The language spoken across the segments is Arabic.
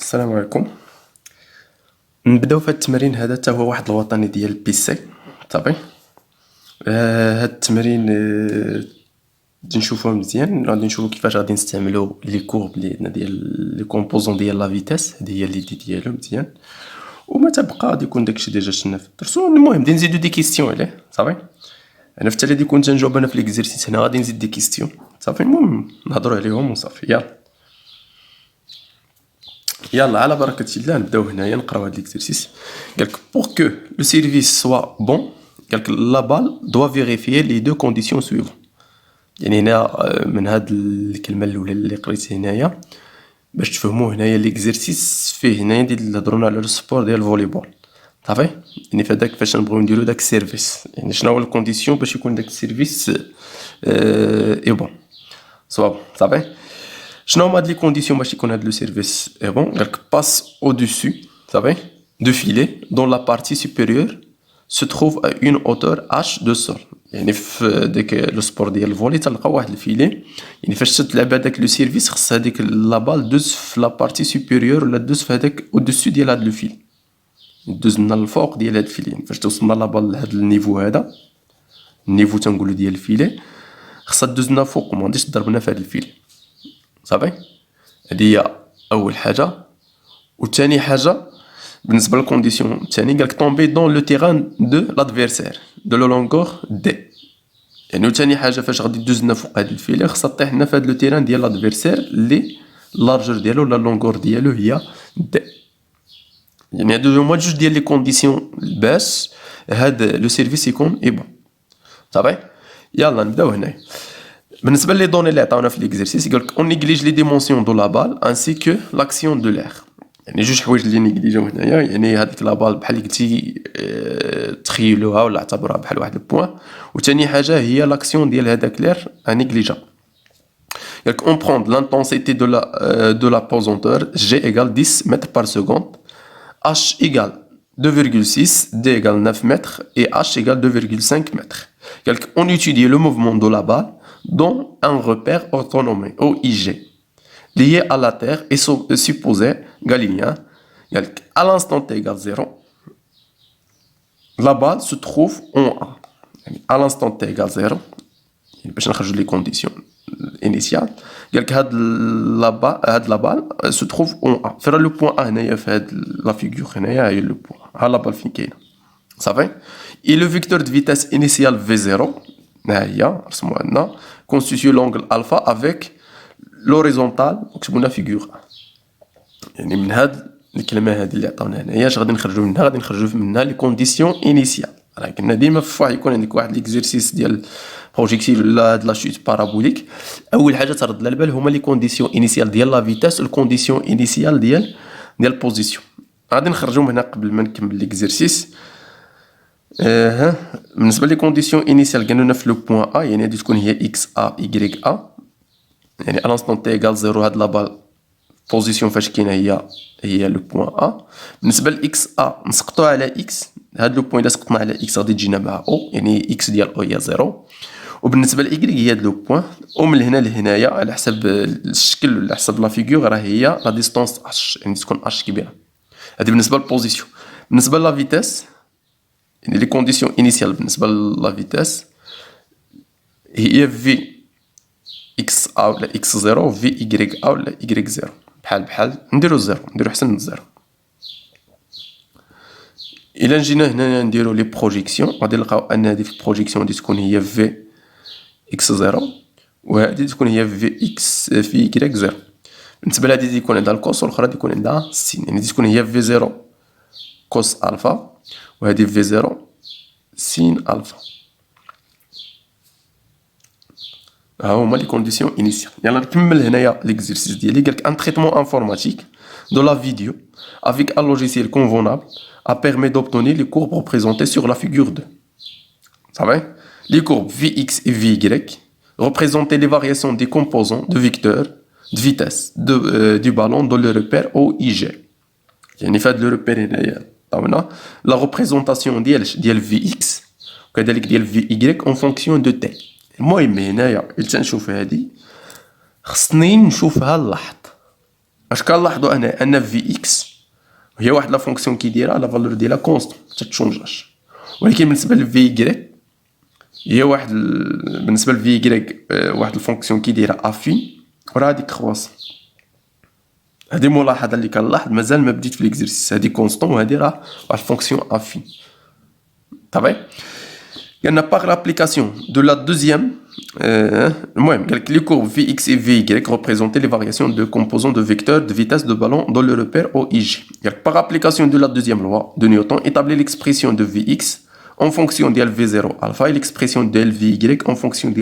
السلام عليكم. نبداو في هاد التمرين هذا حتى هو واحد الوطني ديال البيسي صافي. هاد التمرين غادي نشوفوه مزيان، غادي نشوفو كيفاش غادي نستعملو لي كورب اللي عندنا ديال لي كومبوزون ديال لا فيتاس. هادي هي ليدي ديالو مزيان، وما تبقى غادي يكون داكشي ديجا شفنا في الدرس. المهم غادي نزيدو دي كيستيون عليه صافي. انا في التالي غادي كنت نجاوب انا في ليكزيرسيس هنا، غادي نزيد دي كيستيون صافي. المهم نهضروا عليهم وصافي. يلا على بركة الله نبداو هنايا نقراو هاد ليكزيرسيس. قالك pour que le service soit bon، قالك la balle doit vérifier les deux conditions suivantes. يعني هنا من هاد الكلمة الأولى اللي قريت هنايا باش تفهموا هنايا ليكزيرسيس فيه هنايا نهضروا على السبور ديال الفوليبول صافي. يعني فهداك فاش نبغيو نديرو داك السيرفيس، يعني شنو هو الكونديسيون باش يكون داك السيرفيس اي بون صافي. شنو هما هاد لي كونديسيون باش يكون هاد لو سيرفيس اي بون؟ قالك passe au-dessus صافي de filet dont la partie supérieure se trouve à une hauteur h de sol. يعني في ديك لو سبور ديال الفولي تلقى واحد الفيلي، يعني فاش تلعب هذاك لو سيرفيس خص هذيك لا بال دوز في لا بارتي سوبيريور ولا دوز في هذاك au-dessus ديال هاد لو فيل، دوز لنا الفوق ديال هاد الفيلي. يعني فاش توصلنا لا بال لهاد النيفو هذا، النيفو تنقولو ديال الفيلي، خصها دوز لنا فوق وما غاديش تضربنا في هاد الفيلي صافي. هادي هي اول حاجه. وثاني حاجه بالنسبه للكونديسيون الثاني قالك طومبي دون لو تيران دو لادفيرسير دو لو لونغور دي. يعني ثاني حاجه فاش غادي دوز لنا فوق هاد الفيلي خصها طيح لنا في هاد لو تيران ديال لادفيرسير اللي لارجور ديالو ولا لونغور ديالو هي دي. يعني هادو هما جوج ديال لي كونديسيون باش هاد لو سيرفيس يكون اي بون صافي. يلا نبداو هنايا. بالنسبه لي دوني اللي عطاونا في ليكزيرسيس قالك اون نيغليج لي ديمونسيون دو لا بال انسي كو لاكسيون دو لير. يعني جوج حوايج اللي نيغليجيو هنايا، يعني هذيك لا بال بحال قلتي تخيلوها ولا اعتبروها بحال واحد البوان، وثاني حاجه هي لاكسيون ديال هذاك لير نيغليجا. قالك اون بروند لانتونسيتي دو لا بوزونتور G égale 10 mètres par seconde, H égale 2,6, D égale 9 mètres et H égale 2,5 mètres. قالك on étudie le mouvement de la balle dont un repère orthonomé OIG lié à la Terre est supposé galiléen. À l'instant t égale 0, la balle se trouve en A. À l'instant t égale 0, باش نخرجوا les conditions initiales. هاد la balle se trouve en A. فين لو بوين A هنايا في هاد لا فيغور هنايا هي لو بوين. ها لا بال فين كاينه صافي. Et le vecteur de vitesse initiale V0 هي رسموها لنا constitue l'angle alpha avec l'horizontale كتبونا فيغور. يعني من هاد الكلمه هذه اللي عطاونا هنايا اش غادي نخرجوا منها؟ غادي نخرجوا منها لي كونديسيون انيسيال. راه قلنا ديما في واحد يكون عندك واحد ليكزيرسيس ديال بروجيكتيل ولا هاد لا شوت بارابوليك، اول حاجه ترد على البال هما لي كونديسيون انيسيال ديال لا فيتاس والكونديسيون انيسيال ديال البوزيسيون. غادي نخرجوا من هنا قبل ما نكمل ليكزيرسيس. بالنسبه لي كونديسيون انيسيال قالوا لنا في لو بوين ا، يعني غادي تكون هي اكس ا واي ا. يعني à l'instant t égale 0 هاد لا بال بوزيسيون فاش كاينه هي لو بوين ا. بالنسبه لاكس ا نسقطوها على اكس، هاد لو بوين الا سقطنا على اكس غادي تجينا مع او، يعني اكس ديال او هي 0. وبالنسبه لاي هي هاد لو بوين، ومن هنا لهنايا على حسب الشكل ولا حسب لا فيغور راه هي لا ديستونس اش، يعني تكون اش كبيره. هادي بالنسبه للبوزيسيون. بالنسبه لا فيتاس يعني لي كونديسيون انيسيال بالنسبه لا فيتاس هي في اكس ا ولا اكس 0 وفي اي ا ولا اي 0. بحال نديرو زيرو، نديرو حسن من زيرو. الا جينا هنا نديرو لي بروجيكسيون غادي نلقاو ان هذه في البروجيكسيون غادي تكون هي في اكس 0 وهذه تكون هي في اكس في اي 0. بالنسبه لهذه يكون عندها الكوس والاخرى يكون عندها سين، يعني تكون هي في 0 كوس الفا وهذه في 0 سين الفا. ها هما لي كونديسيون انيسيال. يلا نكمل هنايا ليكزيرسيس ديالي. قالك ان تريتمون انفورماتيك de la vidéo avec un logiciel convenable a permis d'obtenir les courbes représentées sur la figure 2. Ça va? Les courbes Vx et Vy représentaient les variations des composants de vecteurs de vitesse du ballon dans le repère OIG. يعني فهاد le repère هنايا طبعا la représentation ديال Vx وكذلك ديال Vy en fonction de t. المهم هنايا إلا تنشوف هادي خصني نشوفها اللحظ اش كنلاحظوا هنا ان في اكس هي واحد لا فونكسيون كيديرها لا فالور ديالها كونستون ما تتشونجاش، ولكن بالنسبه لفي يكريك هي واحد بالنسبه لفي يكريك واحد الفونكسيون كيديرها افين وراه هادي كرواسون. هادي ملاحظه اللي كنلاحظ مازال ما بديت في ليكزيرسيس، هادي كونستون وهادي راه واحد الفونكسيون افين. طبعا قالنا باغ لابليكاسيون دو لا دوزيام المهم قالك لي كورب في اكس et في y représenter les variations de composants de vecteurs de vitesse de ballon dans le repère OIG. قالك par application de la deuxième loi de Newton établir l'expression de Vx en fonction de V0 alpha et l'expression de Vy en fonction de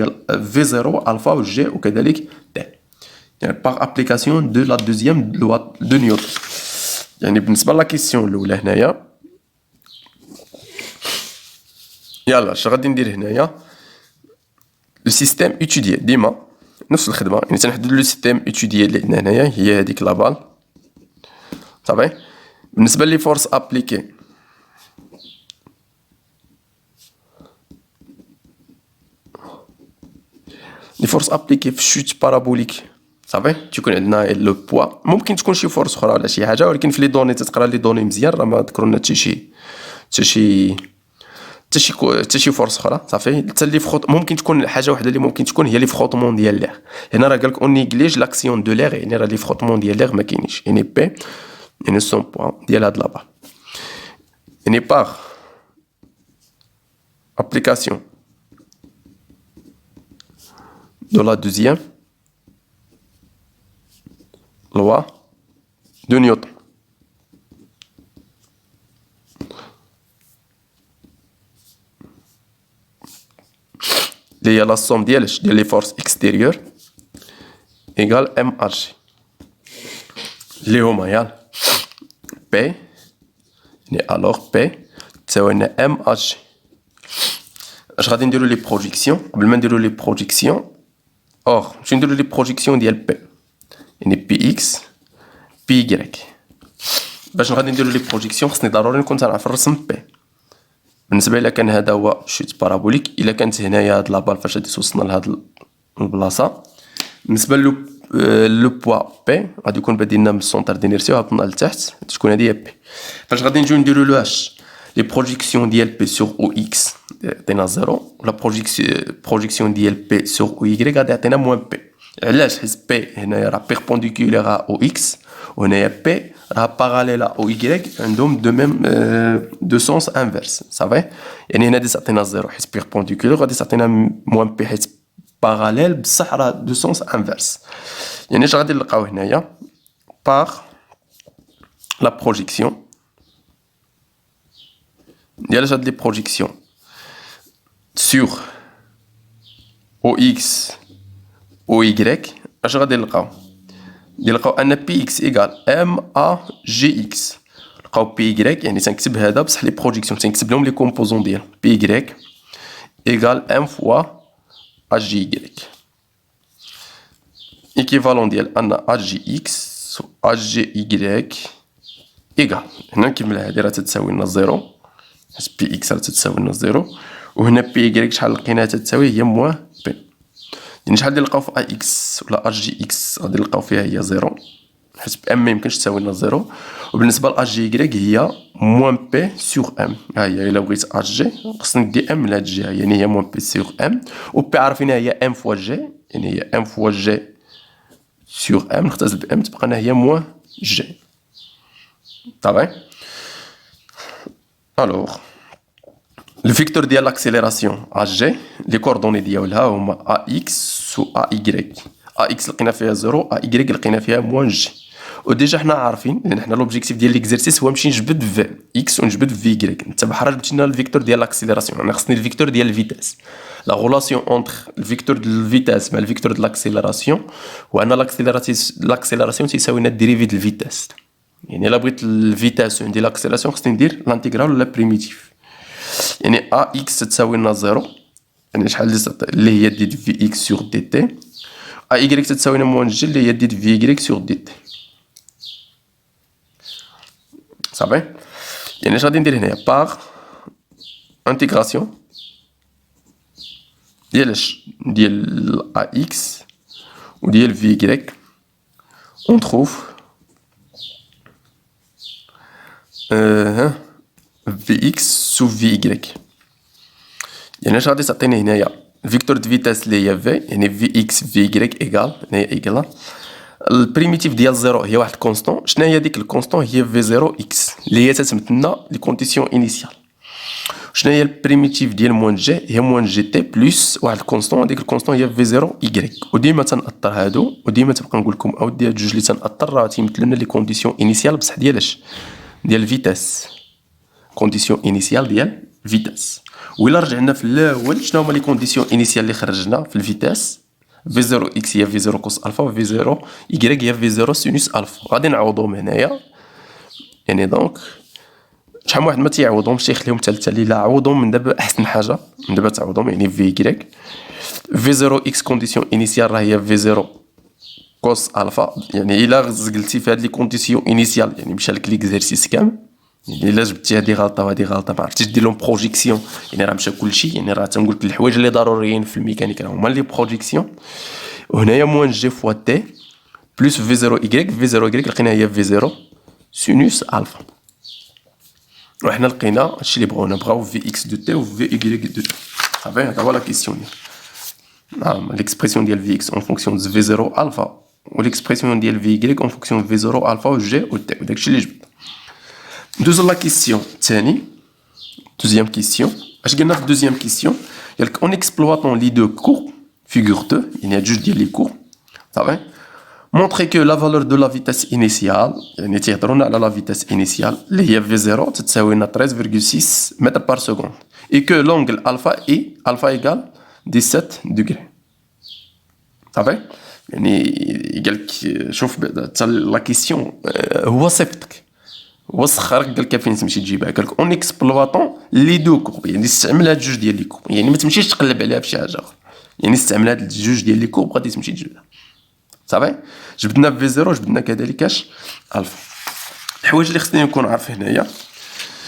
V0 alpha ou G وكذلك T. يعني par application de la deuxième loi de Newton. يعني بالنسبه لا كيسيون الاولى هنايا يلا اش غادي ندير هنايا لو سيستيم اتوديي ديما نفس الخدمه، يعني تنحدد لو سيستيم اتوديي اللي عندنا هنايا هي هذيك لابال. صافي بالنسبه لي فورس ابليكي لي فورس ابليكي في الشوت بارابوليك صافي تيكون عندنا لو بوا، ممكن تكون شي فورس اخرى ولا شي حاجه، ولكن في لي دوني تتقرا لي دوني مزيان راه ما ذكروا لنا حتى شي فورس اخرى. صافي حتى لي فخوط ممكن تكون حاجه وحده اللي ممكن تكون هي لي فخوطمون ديال ليغ. هنا راه قالك اون نيغليج لاكسيون دو ليغ، يعني راه لي فخوطمون ديال ليغ ما كاينينش، يعني بي يعني سون بوان ديال هاد لابا. يعني باغ ابليكاسيون دو لا دوزيام loi de Newton اللي هي لا سوم ديال لي فورس اكستيريور ايغال ام ار جي اللي هما يال بي، يعني الوغ بي تساوي لنا ام ار جي. اش غادي نديرو لي بروجيكسيون قبل ما نديرو لي بروجيكسيون اور شنو نديرو لي بروجيكسيون ديال بي، يعني بي اكس بي يكريك. باش غادي نديرو لي بروجيكسيون خصني ضروري نكون تنعرف الرسم بي. بالنسبه الى كان هذا هو شوت بارابوليك، الا كانت هنايا هاد لابال فاش غادي توصلنا لهاد البلاصه، بالنسبه لو بوا بي غادي يكون بادي لنا من السونتر دينيرسيو هبطنا لتحت تكون هادي هي بي. فاش غادي نجيو نديرو لو اش لي بروجيكسيون ديال بي سور او اكس عطينا زيرو، ولا بروجيكسيون ديال بي سور او يكريك غادي يعطينا موان بي. علاش؟ حيت بي هنايا راه بيربونديكولير او اكس، وهنايا بي راه باراليل او يكريك عندهم دو ميم دو سونس انفيرس. صافي يعني هنا غادي تعطينا زيرو حيت بيربونديكولير، غادي تعطينا موان بي حيت باراليل بصح راه دو سونس انفيرس. يعني اش غادي نلقاو هنايا باغ لا بروجيكسيون ديال هاد لي بروجيكسيون سور او اكس او يكريك. اش غادي نلقاو؟ نلقاو ان بي اكس ايغال ام ا جي اكس. نلقاو بي يكريك يعني تنكتب هذا بصح لي بروجيكسيون تنكتب لهم لي كومبوزون ديال بي يكريك ايغال ام فوا ا جي يكريك. ايكيفالون ديال ان ا جي اكس و ا جي يكريك ايغال، هنا نكملها هادي راه تتساوي لنا زيرو حيت بي اكس راه تتساوي لنا زيرو، وهنا بي يكريك شحال لقيناها تتساوي هي موان بي. يعني شحال غادي نلقاو في ا اكس ولا ا جي اكس غادي نلقاو فيها هي زيرو حيت بي ام ميمكنش تساوي لنا زيرو، وبالنسبه ل ا جي يكريك هي موان بي سور ام. ها هي الا بغيت ا جي خصني ندي ام لهاد الجهه، يعني هي موان بي سور ام، و بي عارفينها هي ام فوا جي، يعني هي ام فوا جي سور ام نختزل ب ام تبقى لنا هي موان جي. طبعا الوغ لو فيكتور ديال لاكسيليراسيون ا جي لي كوردوني ديالها هما ا اكس و ا يكريك. ا اكس لقينا فيها زيرو، ا يكريك لقينا فيها موان جي. وديجا حنا عارفين لان حنا لوبجيكتيف ديال ليكزيرسيس هو نمشي نجبد في اكس ونجبد في يكريك. انت بحال جبتي لنا الفيكتور ديال لاكسيليراسيون، انا خصني الفيكتور ديال الفيتاس. لا غولاسيون اونتر الفيكتور ديال الفيتاس مع الفيكتور ديال لاكسيليراسيون هو ان لاكسيليراسيون تيساوي لنا الديريفي ديال الفيتاس. يعني الا بغيت الفيتاس وعندي لاكسيليراسيون خصني ندير لانتيغرال ولا بريميتيف. يعني ا اكس تساوي لنا زيرو، يعني شحال اللي هي دي في اكس سور دي تي. ا يكريك تساوي لنا موان جي اللي هي دي في يكريك سور دي تي. صافي يعني اش غادي ندير هنايا باغ انتيغراسيون ديال ا اكس وديال في يكريك اون تروف في اكس سو في ايكغيك. يعني اش غادي تعطيني هنايا الفيكتور دو فيتاس اللي هي في، يعني في اكس في ايكغيك ايكال، هنايا ايكال البريميتيف ديال زيرو هي واحد الكونستون. شنو هي ديك الكونستون؟ هي في زيرو اكس اللي هي تتمثلنا لي كونديسيون انيسيال. شنو هي البريميتيف ديال موان جي؟ هي موان جي تي بلس واحد الكونستون، هذيك الكونستون هي في زيرو ايكغيك. وديما تنأطر هادو، وديما تبقى نقول لكم اودي هاد جوج اللي تنأطر راه تيمثلوا لنا لي كونديسيون انيسيال بصح ديالاش؟ ديال الفيتاس، كونديسيون انيسيال ديال فيتاس. وإلا رجعنا في الاول شنو هما لي كونديسيون انيسيال اللي خرجنا في الفيتاس؟ في زيرو اكس هي في زيرو كوس الفا، و في زيرو ايكغيك هي في زيرو سينوس الفا. غادي نعوضهم هنايا، يعني دونك شحال من واحد ما تيعوضهمش تيخليهم حتى للتالي. لا عوضهم من دابا احسن حاجه، من دابا تعوضهم. يعني في ايكغيك في زيرو اكس كونديسيون انيسيال راه هي في زيرو كوس الفا. يعني الا زقلتي في هاد لي كونديسيون انيسيال يعني مشى لك ليكزيرسيس كامل. يعني الا جبتي هادي غلطه وهادي غلطه ما عرفتيش دير لهم بروجيكسيون، يعني راه مشى كلشي. يعني راه تنقول لك الحوايج اللي ضروريين في الميكانيك راه هما لي بروجيكسيون. وهنايا موان جي فوا تي بلس في زيرو ايكغيك. في زيرو ايكغيك لقينا هي في زيرو سينوس الفا. وحنا لقينا هادشي اللي بغاونا، بغاو في اكس دو تي و في ايكغيك دو تي. صافي هذا هو لا كيسيون. نعم ليكسبرسيون ديال في اكس اون فونكسيون دو في زيرو الفا، و ليكسبرسيون ديال في ايكغيك اون فونكسيون في زيرو الفا و جي و تي. وداكشي اللي جبت. ندوزو لا كيسيون الثاني، دوزيام كيسيون. اش قلنا في الدوزيام كيسيون؟ قالك اون اكسبلواتون لي دو كور فيغور تو، يعني هاد جوج ديال لي كور صافي. montrer que la valeur de la vitesse initiale، يعني تيهضرونا على la vitesse initiale اللي هي v0 تتساوي لنا 13,6 متر بار سكوند، et que l'angle alpha égale 17 degrés. صافي. يعني قالك شوف حتى لا كيسيون هو صيفطك، هو سخرك قالك فين تمشي تجيبها. قالك اون اكسبلواتون لي دو كور، يعني استعمل هاد جوج ديال لي كور، يعني ما تمشيش تقلب عليها بشي حاجه اخرى، يعني استعمل هاد جوج ديال لي كور غادي تمشي تجيبها. صافي. جبدنا في زيرو، جبدنا كذلك اش الفا. الحوايج اللي خصني نكون عارف هنايا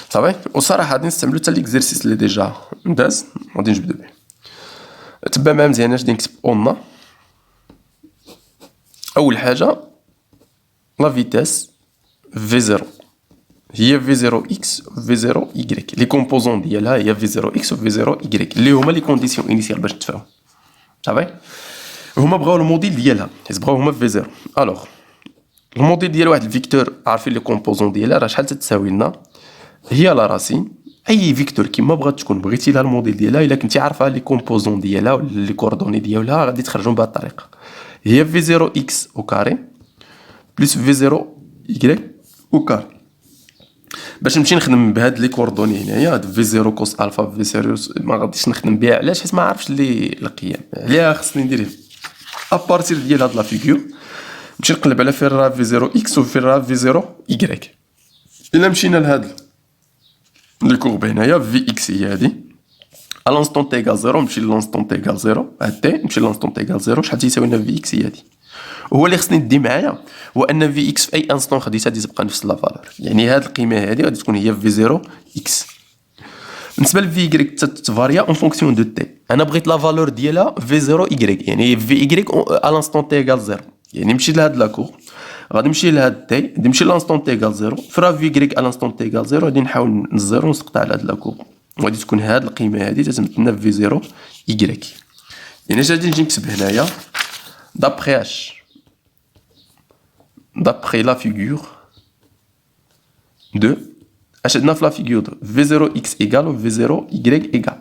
صافي. وصراحه غادي نستعملو حتى ليكزيرسيس اللي ديجا مداز غادي نجبدو به. تبع معايا مزيان اش غادي نكتب اوننا. اول حاجه لا فيتاس في زيرو هي في زيرو اكس في زيرو ايكغيك. لي كومبوزون ديالها هي في زيرو اكس وفي زيرو ايكغيك اللي هما لي كونديسيون انيسيال باش تفاهم. صافي. هما بغاو الموديل ديالها، حيت بغاو هما في زيرو. الوغ الموديل ديال واحد الفيكتور عارفين لي كومبوزون ديالها راه شحال تتساوي لنا؟ هي لا راسين اي فيكتور كيما بغات تكون بغيتي لها الموديل ديالها، الا كنتي عارفه لي كومبوزون ديالها ولا لي كوردوني ديالها غادي تخرجهم بهذه الطريقه. هي في زيرو اكس او كاري بلس في زيرو ايكغيك او كاري. باش نمشي نخدم بهاد لي كوردوني هنايا، هاد في زيرو كوس الفا في زيرو ما غاديش نخدم بها. علاش؟ حيت ما عارفش لي القيم عليها خصني ندير ابارتير ديال هاد لا فيغور نمشي نقلب على فين راه في زيرو اكس وفين راه في زيرو ايكغيك. الا مشينا لهاد لي كورب هنايا في اكس هي هادي ا لانستون تي ايكال زيرو، نمشي لانستون تي ايكال زيرو، هاد تي نمشي لانستون تي ايكال زيرو، شحال تيساوي لنا في اكس هي هادي. هو اللي خصني ندي معايا هو ان في اكس في اي انستون خديتها غادي تبقى نفس لا فالور، يعني هاد القيمه هادي غادي تكون هي في زيرو اكس. بالنسبه لفي ايكغيك تتفاريا اون فونكسيون دو تي. انا بغيت لا فالور ديالها في زيرو ايكغيك، يعني في ايكغيك ا لانستون تي ايكال زيرو. يعني نمشي لهاد لاكور غادي نمشي لهاد تي، غادي نمشي لانستون تي ايكال زيرو، فرا في ايكغيك ا لانستون تي ايكال زيرو غادي نحاول نزيرو ونسقط على هاد لاكور، وغادي تكون هاد القيمه هادي تتمثلنا في زيرو ايكغيك. يعني اش غادي نجي نكتب هنايا دابخي اش؟ d'après la figure de اش عندنا في لا فيغور دو في زيرو اكس ايكال و في زيرو ايكغيك ايكال.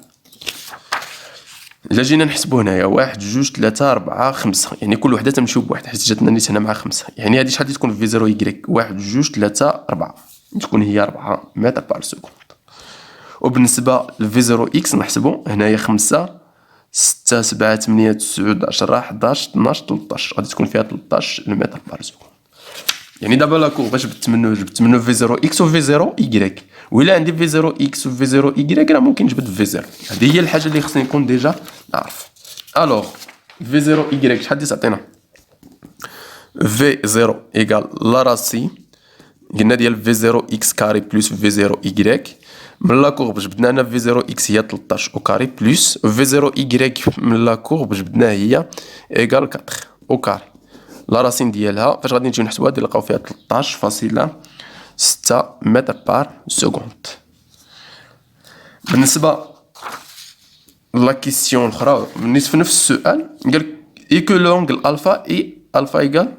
الا جينا نحسبو هنايا واحد جوج تلاتة ربعة خمسة، يعني كل وحده تمشيو بواحد حيت جاتنا نيت هنا مع خمسة. يعني هادي شحال تكون في زيرو ايكغيك؟ واحد جوج تلاتة ربعة، تكون هي 4 متر بار سكوند. وبالنسبه لفي زيرو اكس نحسبو هنايا خمسة ستة سبعة تمنية تسعود 10 11 12 13 غادي تكون فيها 13 المتر بار سكوند. يعني دابا لاكور باش جبت منه في زيرو اكس و في زيرو ايكغيك، وإلا عندي في زيرو اكس و في زيرو ايكغيك راه ممكن نجبد في زيرو. هذه هي الحاجه اللي خصني نكون ديجا نعرف. الوغ في زيرو ايكغيك شحال تعطينا؟ في زيرو ايكال لا راسين قلنا ديال في زيرو اكس كاري بلس في زيرو ايكغيك. من لاكورب جبدنا هنا في زيرو اكس هي 13 او كاري بلس في زيرو ايكغيك من لاكورب جبدناها هي ايكال 4 او كاري. لا راسين ديالها فاش غادي نجيو نحسبوها غادي نلقاو فيها 13 فاصلة 6 متر بار سكوند. بالنسبة لا كيسيون الاخرى بالنسبة في نفس السؤال قالك اي كو لونغل الفا اي الفا ايكال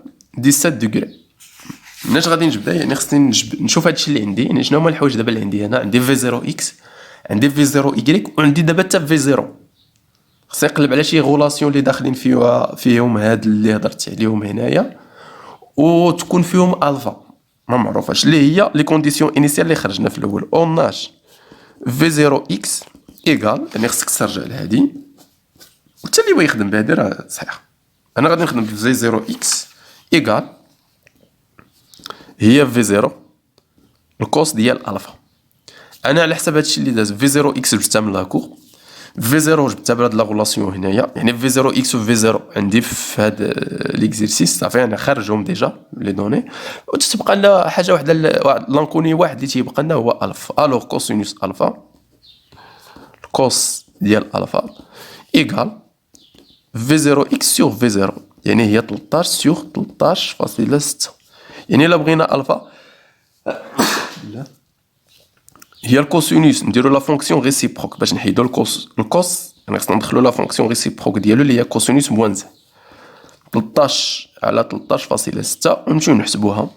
17 دوغري. مناش غادي نجبدها؟ يعني خصني نشوف هادشي اللي عندي، يعني شنو هما الحوايج دابا اللي عندي هنا. عندي في 0 اكس، عندي في 0 ايكغيك، وعندي دابا حتى في 0. خصني نقلب على شي غولاسيون اللي داخلين فيهم هاد اللي هضرت عليهم هنايا، وتكون فيهم الفا ما معروفاش اللي هي لي كونديسيون انيسيال اللي خرجنا في الاول. اوناج في 0 اكس ايكال، يعني خصك ترجع لهادي وحتى اللي بغى يخدم بهادي راه صحيح. انا غادي نخدم في 0 اكس ايكال هي في 0 الكوس ديال الفا. انا على حسب هادشي اللي داز في 0 اكس جبتها من لاكور، في 0 جبتها بهاد لا غولاسيون هنايا، يعني في 0 اكس و في 0 عندي في هاد ليكزيرسيس صافي انا خارجهم ديجا لي دوني، وتتبقى لنا حاجه وحده لانكوني واحد اللي تيبقى لنا هو الفا. الوغ كوسينوس الفا، الكوس ديال الفا ايكال في 0 اكس سور في 0، يعني هي 13 سور 13.6. يعني الا بغينا الفا هي الكوسينوس نديرو لا فونكسيون ريسيبروك باش نحيدو الكوس يعني خصنا ندخلو لا فونكسيون ريسيبروك ديالو اللي هي كوسينوس موان 13 على 13.6 ونمشيو نحسبوها.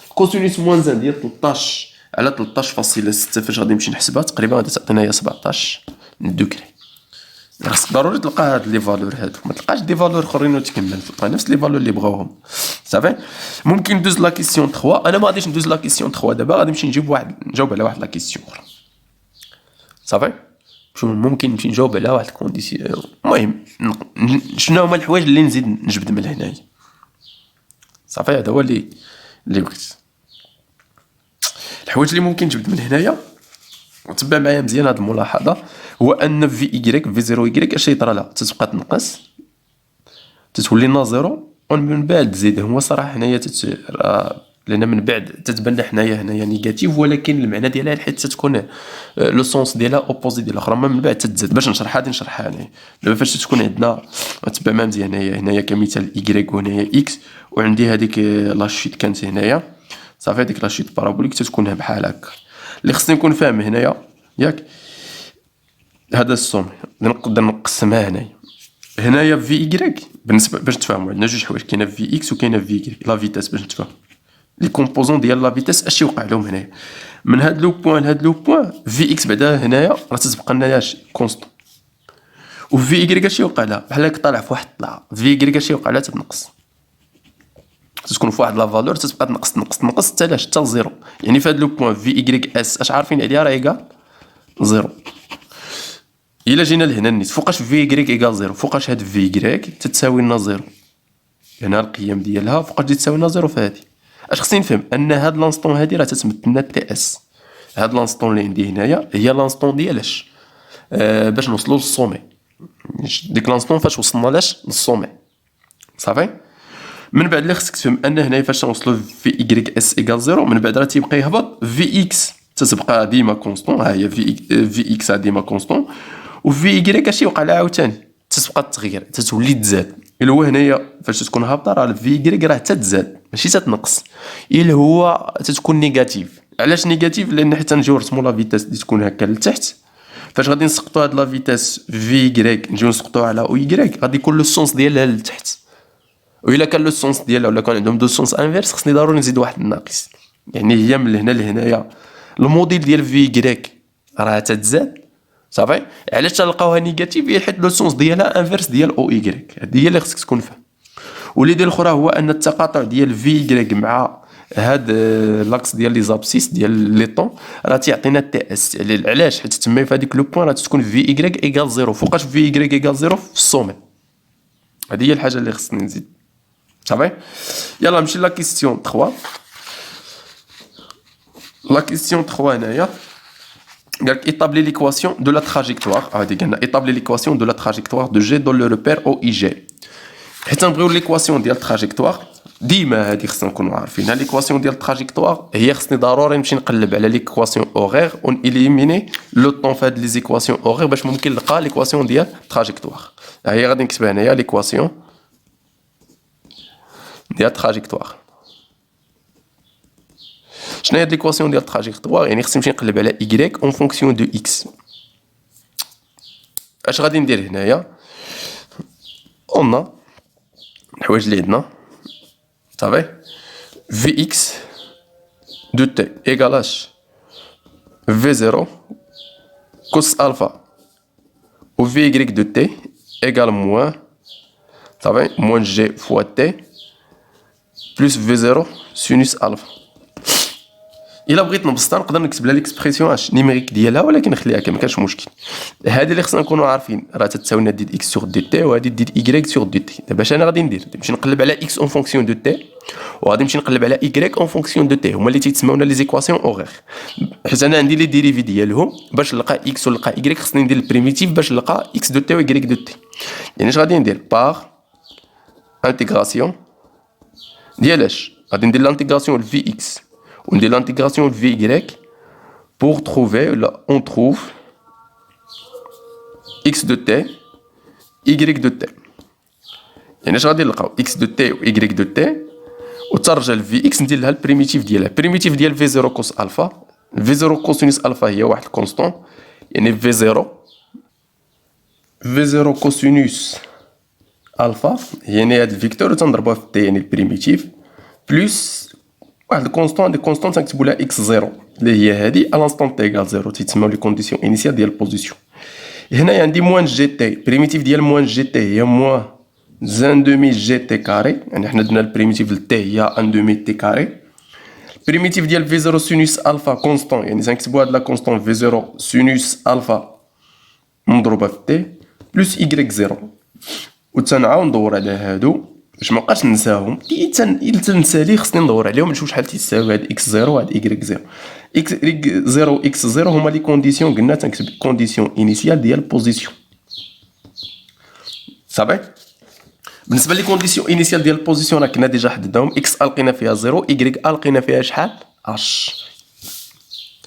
كوسينوس موان ديال 13 على 13.6 فاش غادي نمشي نحسبها تقريبا غادي تعطينا هي 17 دوغري. خاصك ضروري تلقى هاد لي فالور هادو، ما تلقاش دي فالور اخرين وتكمل، تلقى نفس لي فالور اللي بغاوهم صافي. ممكن ندوز لا كيسيون 3. انا ما غاديش ندوز لا كيسيون 3 دابا، غادي نمشي نجاوب على واحد لا كيسيون اخرى صافي. ممكن نمشي نجاوب على واحد الكونديسيون. المهم شنو هما الحوايج اللي نزيد نجبد من هنايا صافي. هذا هو اللي قلت الحوايج اللي ممكن نجبد من هنايا. وتبع معايا مزيان هاد الملاحظه، هو ان في ايكغيك في 0 ايكغيك اش يطرى لها تتبقى تنقص تتولي لنا زيرو، ومن بعد تزيد. هو صراحه هنايا لان من بعد تتبان هنايا نيجاتيف، ولكن المعنى ديالها حيت تكون لو سونس ديالها اوبوزي ديال الاخرى. من بعد تتزاد باش نشرحها غادي نشرحها انا دابا. فاش تكون عندنا تبع معايا مزيان هنايا كمثال ايكغيك وهنايا اكس، وعندي هذيك لاشيت كانت هنايا صافي. هذيك لاشيت بارابوليك تتكون بحال هكا. اللي خصني نكون فاهم هنايا ياك هذا السوم نقدر نقسمها هنايا في ايكغيك. بالنسبه باش تفهموا عندنا جوج حوايج، كاينه في اكس وكاينه في ايكغيك. لا فيتاس باش نتفاهم لي كومبوزون ديال لا فيتاس اش يوقع لهم هنايا من هاد لو بوين لهاد لو بوين. في اكس بعدا هنايا راه تتبقى لنا كونستون، وفي ايكغيك اش يوقع لها بحال هكا طالع في واحد الطلعه. في ايكغيك اش يوقع لها تتنقص، تكون في واحد لا فالور تتبقى تنقص حتى لاش حتى لزيرو. يعني في هاد لو بوين في ايكغيك اس اش عارفين عليها راه ايكال زيرو. الا جينا لهنا النيت فوقاش في ايكغيك ايكال زيرو، فوقاش هاد في ايكغيك تتساوي لنا زيرو، هنا القيم ديالها فوقاش تساوي لنا زيرو. فهادي اش خصني نفهم ان هاد لانستون هادي راه تتمثل لنا تي اس. هاد لانستون اللي عندي هنايا هي لانستون ديالاش باش نوصلوا للسومي. ديك لانستون فاش وصلنا لاش للسومي صافي. من بعد اللي خصك تفهم ان هنايا فاش نوصلوا في ايكغيك اس ايكال زيرو، من بعد راه تيبقى يهبط في اكس تتبقى ديما كونستون. ها هي في اكس ديما كونستون، وفي ايكغيك اش يوقع لها عاوتاني تتبقى تغير تتولي تزاد. الا هو هنايا فاش تكون هابطه راه في ايكغيك راه تتزاد ماشي تتنقص. الا هو تتكون نيجاتيف. علاش نيجاتيف؟ لان حتى نجيو نرسموا لا فيتاس اللي تكون هكا لتحت. فاش غادي نسقطوا هاد لا فيتاس في ايكغيك نجيو نسقطوها على او ايكغيك غادي يكون لو سونس ديالها لتحت. وإلا كان لو سونس ديالها ولا كان عندهم دو سونس انفيرس خصني ضروري نزيد واحد الناقص. يعني هي من هنا لهنايا الموديل ديال في ايكغيك راه تتزاد صافي. علاش تلقاوها نيجاتيف؟ هي حيت لو سونس ديالها انفيرس ديال او ايكغيك. هذه هي اللي خصك تكون فاهم. واللي الاخرى هو ان التقاطع ديال في ايكغيك مع هاد لاكس ديال لي زابسيس ديال لي طون راه تيعطينا تي اس. علاش؟ حيت تما في هذيك لو بوين راه تكون في ايكغيك ايكال زيرو، فوقاش في ايكغيك ايكال زيرو في السومي. هذه هي الحاجه اللي خصني نزيد صافي. يلا نمشي لا كيسيون 3. لا كيسيون 3 هنايا قالك établir l'équation de la trajectoire. هادي قلنا établir l'équation de la trajectoire de G dans le repère OIG. حيت نبغيو ليكواسيون ديال التراجيكتوار ديما هادي خصنا نكونوا عارفينها. ليكواسيون ديال التراجيكتوار هي خصني ضروري نمشي نقلب على ليكواسيون اوغير ون اليميني لو طون في هاد لي زيكواسيون اوغير باش ممكن نلقى ليكواسيون ديال التراجيكتوار. ها هي غادي نكتبها هنايا ليكواسيون ديال التراجيكتوار. شنو هي هاد ليكواسيون ديال التراجيكتوار؟ يعني خصني نمشي نقلب على y اون فونكسيون دو x. اش غادي ندير هنايا؟ اون الحوايج اللي عندنا صافي vx دو t ايكال اش v0 cos الفا و vy دو t ايكال موان صافي موان g فوا t بلس v0 سينوس الفا. الا بغيت نبسطها نقدر نكتب لها ليكسبرسيون اش نيميريك ديالها، ولكن نخليها كما كانش مشكل. هذه اللي خصنا نكونوا عارفين راه تتساوي لنا دي اكس سور دي تي، وهذه دي ايكغيك سور دي تي. دابا اش انا غادي ندير؟ نمشي نقلب على اكس اون فونكسيون دو تي، وغادي نمشي نقلب على ايكغيك اون فونكسيون دو تي، هما اللي تيتسماونا لي زيكواسيون اوغير. حيت انا عندي لي ديريفي ديالهم باش نلقى اكس ونلقى ايكغيك خصني ندير البريميتيف باش نلقى اكس دو تي و ايكغيك دو تي. يعني اش غادي ندير؟ باغ انتيغراسيون ديال اش؟ غادي ندير لانتيغراسيون في اكس وندير l'intégration de vy pour trouver, là, on trouve x de t, y de t. يعني اش غادي نلقاو x de t و y de t وترجع ل vx ندير لها البريميتيف ديالها. البريميتيف ديال v0 كوس الفا، v0 كوسينوس الفا هي واحد الكونستون، يعني v0 كوسينوس الفا يعني هاد الفيكتور تنضربوها في t يعني البريميتيف بلس واحد الكونستون، دي كونستون تنكتبوا لها اكس زيرو اللي هي هادي الانستون تي ايكال زيرو، تيتسماو لي كونديسيون انيسيال ديال البوزيسيون. هنايا عندي موان جي تي، بريميتيف ديال موان جي تي هي موان زان دومي جي تي كاري، يعني حنا درنا البريميتيف لتي هي ان دومي تي كاري. بريميتيف ديال في زيرو سينوس الفا كونستون، يعني تنكتبوا هاد لا كونستون في زيرو سينوس الفا مضروبه في تي بلس ايكغيك زيرو، وتنعاود ندور على هادو باش مابقاش ننساهم. إلا تنسى لي خصني ندور عليهم نشوف شحال تيساوي هاد اكس زيرو وهاد ايكغيك زيرو. اكس زيرو و اكس زيرو هما لي كونديسيون، قلنا تنكتب كونديسيون انيسيال ديال البوزيسيون صافي. بالنسبه لي كونديسيون انيسيال ديال البوزيسيون راه كنا ديجا حددناهم، اكس لقينا فيها زيرو، ايكغيك لقينا فيها شحال اش.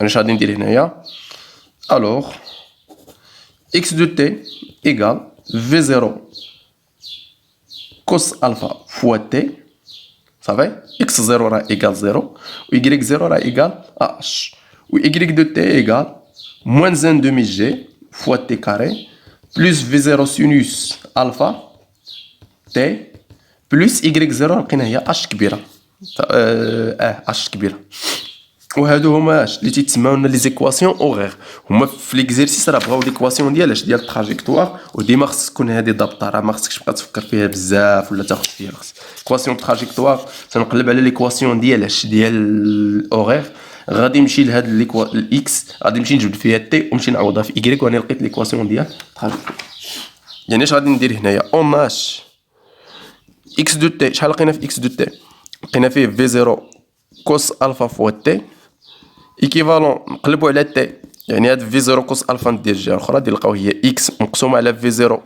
انا اش غادي ندير هنايا؟ الوغ اكس دو تي ايكال في زيرو كوس الفا فوا تي صافي. اكس زيرو راه ايكال زيرو و ايكغيك زيرو راه ايكال اش، و ايكغيك دو تي ايكال موان زان دومي جي فوا تي كاري بلس في زيرو سينوس الفا تي بلس ايكغيك زيرو لقينا هي اش كبيره اش كبيره. وهادو هما اش اللي تيتسماونا لي زيكواسيون اوغير. هما في ليكزيرسيس راه بغاو ليكواسيون ديال اش ديال التراجيكتوار، وديما خص تكون هادي ضابطه، راه ما خصكش تبقى تفكر فيها بزاف ولا تاخذ فيها الوقت. ايكواسيون تراجيكتوار تنقلب على ليكواسيون ديال اش ديال الاوغير، غادي نمشي لهاد الاكس غادي نمشي نجبد فيها تي ونمشي نعوضها في ايكغيك وانا لقيت ليكواسيون ديال التراجيكتوار. يعني اش غادي ندير هنايا؟ اون اش اكس دو تي، شحال لقينا في اكس دو تي؟ لقينا فيه في زيرو كوس الفا فوا تي ايكيفالون نقلبوا على تي، يعني هاد في زيرو كوس الفا ندير الجهه الاخرى ديال نلقاو هي اكس مقسومه على في زيرو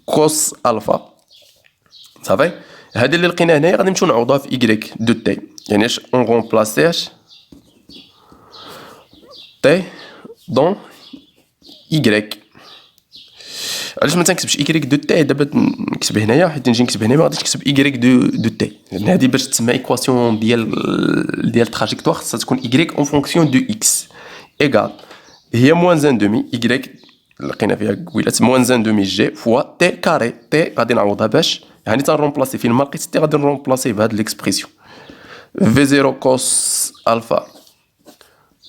كوس الفا صافي. هادي اللي لقينا هنايا غادي نمشيو نعوضوها في ايكغيك دو تي، يعني اش اون غومبلاسيش تي دون ايكغيك. علاش ما تنكتبش ايكغيك دو تي دابا نكتب هنايا؟ حيت نجي نكتب هنا ما غاديش نكتب ايكغيك دو تي، لان هادي باش تسمى ايكواسيون ديال تراجيكتوار خصها تكون ايكغيك اون فونكسيون دو اكس ايكال هي موان زان دومي ايكغيك لقينا فيها قبيله موان زان دومي جي فوا تي كاري. تي غادي نعوضها باش يعني تنرومبلاسي فين ما لقيت تي غادي نرومبلاسي بهاد ليكسبرسيون في زيرو كوس الفا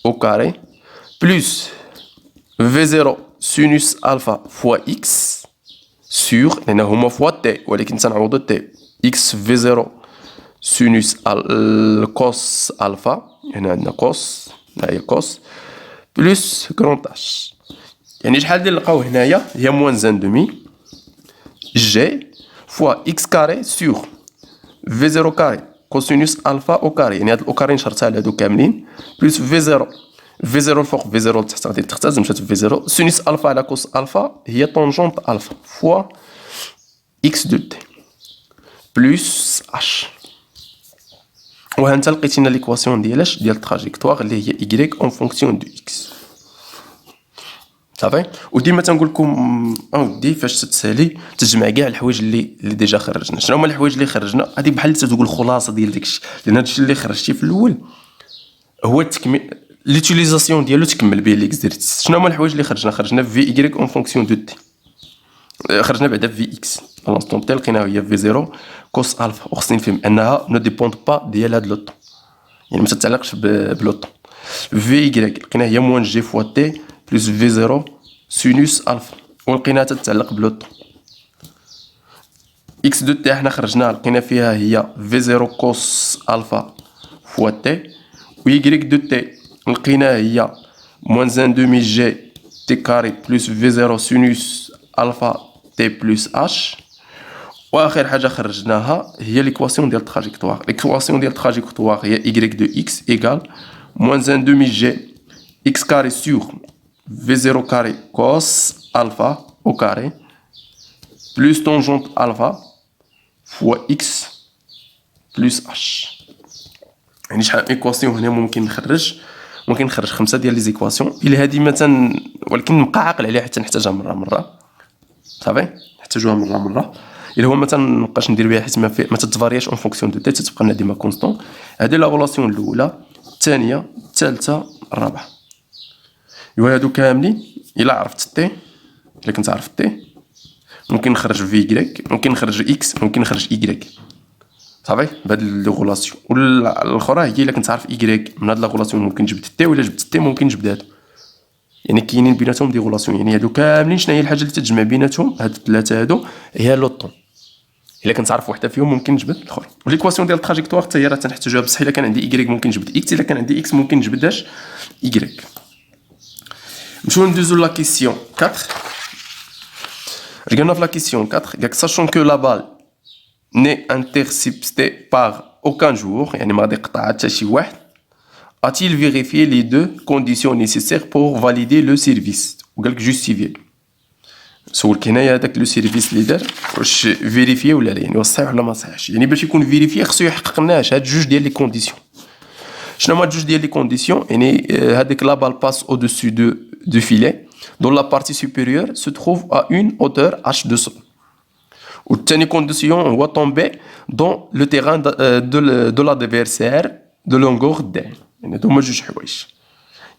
او كاري بلس في زيرو سينوس الفا فوا اكس سور، لان هما فوا تي ولكن تنعوضو تي اكس في زيرو سينوس كوس الفا، هنا عندنا كوس ها هي كوس بلس كرون اش. يعني شحال اللي نلقاو هنايا؟ هي موان زان دومي جي فوا اكس كاري سور في زيرو كاري كوسينوس الفا او كاري، يعني هاد الاو كاري نشرتها على هادو كاملين بلس في زيرو في زيرو الفوق في زيرو لتحت غادي تختزل مشات في زيرو سينوس الفا على كوس الفا هي طونجونت الفا فوا اكس دو تي بلس اش. وها انت لقيتينا ليكواسيون ديال اش ديال التراجيكتوار اللي هي ايكغيك اون فونكسيون دو اكس صافي. وديما تنقول لكم اودي فاش تتسالي تجمع كاع الحوايج اللي ديجا خرجنا. شنو هما الحوايج اللي خرجنا؟ هذه بحال تقول الخلاصه ديال داكشي، لان هادشي اللي خرجتي في الاول هو التكميل ليوتيليزاسيون ديالو تكمل به ليكزيرسيس. شنو هما الحوايج اللي خرجنا في اي اون فونكسيون دو تي. خرجنا بعدا في اكس لونستون تي لقيناها هي في 0 كوس الفا، وخصني نفهم انها نو ديبوند با ديال هاد لو طون، يعني ما تتعلقش بلو طون. في اي لقيناها هي موان جي فوا تي بلس في 0 سينوس الفا، ولقيناها تتعلق بلو طون. اكس دو تي حنا خرجناها لقينا فيها هي في 0 كوس الفا فوا تي، و y دو تي لقيناها هي موان ان دومي جي تي كاري بلس في 0 سينوس الفا تي بلس اش. واخر حاجه خرجناها هي ليكواسيون ديال التراجيكتوار. ليكواسيون ديال التراجيكتوار هي y دو اكس ايكال موان ان دومي جي اكس كاري سور في 0 كاري كوس الفا او كاري بلس تونجونت الفا فوا اكس بلس اش. يعني شحال ايكواسيون هنا ممكن نخرج 5 ديال لي زيكواسيون. الا هادي مثلا، ولكن نبقى عاقل عليها حتى نحتاجها مره صافي، نحتاجوها مره. الا هو مثلا مابقاش ندير بها حيت ما تتفارياش اون فونكسيون دو تي، تتبقى لنا ديما كونستون. هادي لا ريلاسيون الاولى، الثانيه، الثالثه، الرابعه. ايوا هادو كاملين الا عرفت تي، الا كنت عارف تي ممكن نخرج في Y، ممكن نخرج اكس، ممكن نخرج Y صافي بهاد لي غولاسيون. والاخرى هي الا كنت عارف Y من هاد لا غولاسيون ممكن جبت تي، ولا جبت تي ممكن نجبد هادو. يعني كاينين بيناتهم دي غولاسيون. يعني هادو كاملين شنو هي الحاجه اللي تتجمع بيناتهم؟ هاد الثلاثه هادو هي لو طون. الا كنت عارف وحده فيهم ممكن نجبد الاخرى. وليكواسيون ديال التراجيكتوار حتى هي راه تنحتاجوها، بصح الا كان عندي Y ممكن نجبد اكس، الا كان عندي اكس ممكن نجبداش Y. نمشيو ندوزو لا كيسيون 4. رجعنا في لا كيسيون 4. قالك sachant que la balle n'est interceptée par aucun joueur، يعني ما غادي يقطع حتى شي واحد. A-t-il vérifié les deux conditions nécessaires pour valider le service؟ وقالك جوستيفي. سولك هنايا هذاك لو سيرفيس اللي دار واش فيريفي ولا لا، يعني واش صحيح ولا ما صحيحش. يعني باش يكون فيريفي خصو يحقق لناش هاد جوج ديال لي كونديسيون. شنو هما جوج ديال لي كونديسيون؟ يعني هذيك لا بال باس او دوسو دو فيلي dont la partie supérieure se trouve à une hauteur h de sol. Ou la condition هو tomber dans le terrain de l'adversaire de longueur d. يعني هما جوج حوايج.